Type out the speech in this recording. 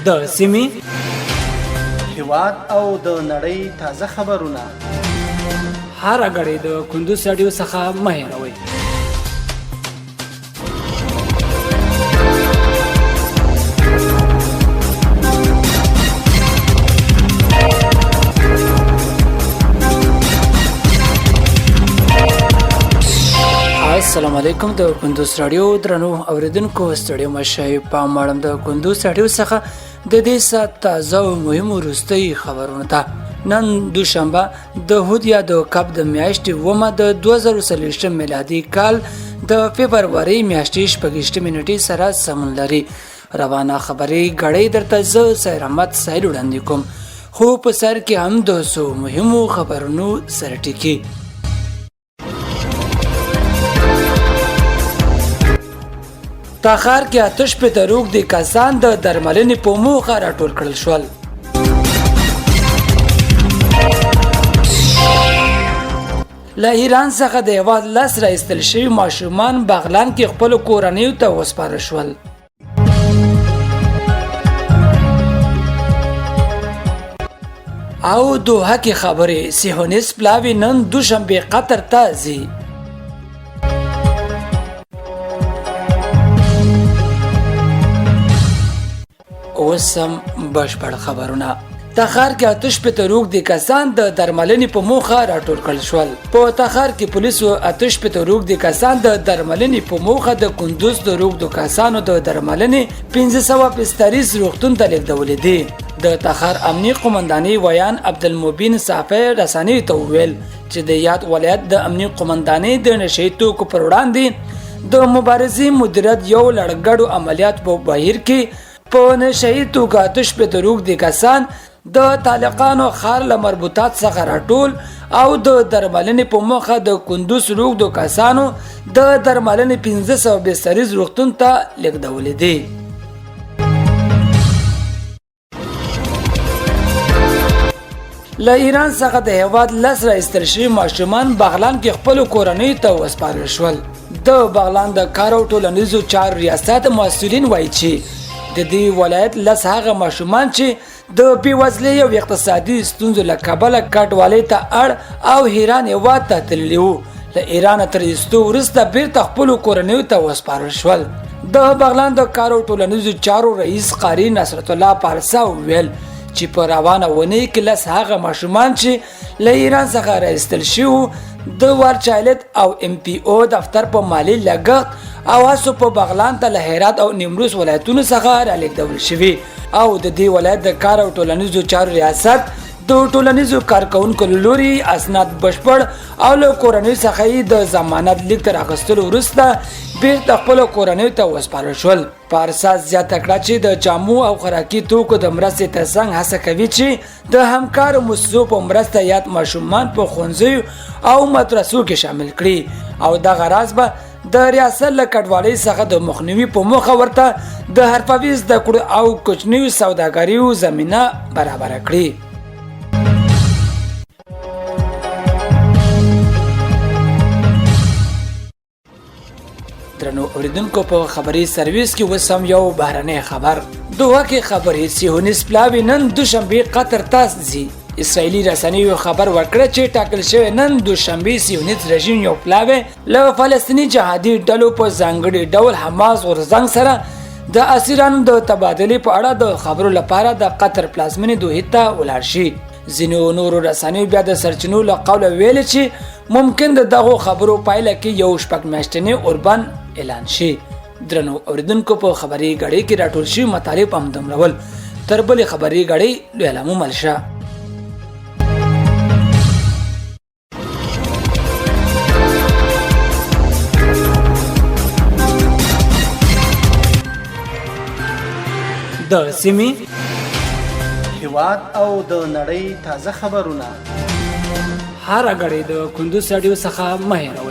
د سیمې هیواد او د نړۍ تازه خبرونه هر غړي د کندوز رادیو څخه مه هېروئ. السلام علیکم. د کندوز رادیو درنو اوریدونکو ستړي مشه په ماړم د کندوز رادیو څخه د دې سات تازه او مهم وروستي خبرونه ته. نن دوشنبه د هودیا د کب د میاشتې ومه د 2023 میلادي کال د فبروري میاشتې 28 منټې سره سمون لري. روانه خبري غړې درته زه سیر احمد سایل وړاندې کوم. خو په سر کې هم د څو مهمو خبرونو سره ټکی. تاخار کې آتش په دروغ د کسان د درملنې په موخه راټول کړل شول. له ایران څخه د هیواد لاس راایستل شوي ماشومان بغلان کې خپل کورنیو ته وسپارل شول. او دوحه کې خبرې سیهونیست پلاوی نن دوشنبه قطر ته ځي. اوسم بشپړ خبرونه. تخار کې آتش په دروغ د کسان د درملنې په موخه راټول کړل شول. په تخار کې پولیسو آتش په دروغ د کسان د درملنې په موخه د کندوز دروغ د کسانو د درملنې 1535 روغتون ته لیږدولې دي. د تخار امنیه قومندانۍ ویان عبدالمبین صافی رسنیو ته وویل چې د یاد ولایت د امنیه قومندانۍ د نشهیي توکو پر وړاندې د مبارزې مدیریت یو لړګړو عملیات په بهیر کې په نشهیي توګه آتش په دروغ د کسان د طالقانو خار له مربوطات څخه راټول او د درملنې په موخه د کندوز روغ د کسانو د درملنې 1520 روغتون ته لیږدولې دي. له ایران څخه د هیواد لاس راایستل شوي ماشومان بغلان کې خپل کورنیو ته وسپارل شول. د بغلان د کار او ټولنیزو چارو ریاست مسؤلین وایي چې د دې ولایت لس هغه ماشومان چې د بېوزلۍ او اقتصادي ستونزو له کبله کډوالۍ ته اړ او ایران هېواد ته تللي وو، له ایرانه تر ایستو وروسته بیرته خپلو کورنیو ته وسپارل شول. د بغلان د کار او ټولنیزو چارو رئیس قاري نصرت الله پارسا وویل چې په روانه اونۍ کې لس هغه ماشومان چې له ایران څخه راایستل شوي د وارچایلت او ام پی او دفتر په مالی لګښت او هڅو په بغلان ته له هرات او نیمروز ولایتونو څخه رالیږدول شوي او د دې ولایت د کار او ټولنیزو چارو ریاست د ټولنیزو کارکونکو له لوري اسناد بشپړ او له کورنیو څخه یې د ضمانت لیک تر اخیستلو وروسته بیرته خپلو کورنیو ته وسپارل شول. پارسا زیاته کړه چې د جامو او خوراکي توکو د مرستې ترڅنګ هڅه کوي چې د همکارو مؤسسو په مرسته یاد ماشومان په ښوونځیو او مدرسو کې شامل کړي او دغه راز به د ریاست له کډوالۍ څخه د مخنیوي په موخه ورته د حرفوي زده کړو او کوچنیو سوداګریو زمینه برابره کړي. درنو اوریدونکو په خبري سرویس کې وسم یو بهرنی خبر. دوحه کې خبرې سیهونیست پلاوی نن دوشنبه قطر ته ځي. اسرائیلي رسنیو خبر ورکړ چې ټاکل شوی نن دوشنبه سیهونیست رژیم یو پلاوی له فلسطیني جهادي ډلو په ځانګړي ډول حماس غورځنګ سره د اسیرانو د تبادلې په اړه د خبرو لپاره د قطر پلازمینې دوحې ته ولاړ شي. ځینو نورو رسنیو بیا د سرچینو له قوله ویل چې ممکن د دغو خبرو پایله کې یو شپږ میاشتنی اوربان اعلان شي. درنو اوریدونکو په خبري غړې کې راټول شوي مطالب هم دومرول. تر بلې خبري غړې لوی علامو ملشه. د سیمې هیواد او د نړۍ تازه خبرونه هر غړي د کندوز رادیو څخه مه هېروئ.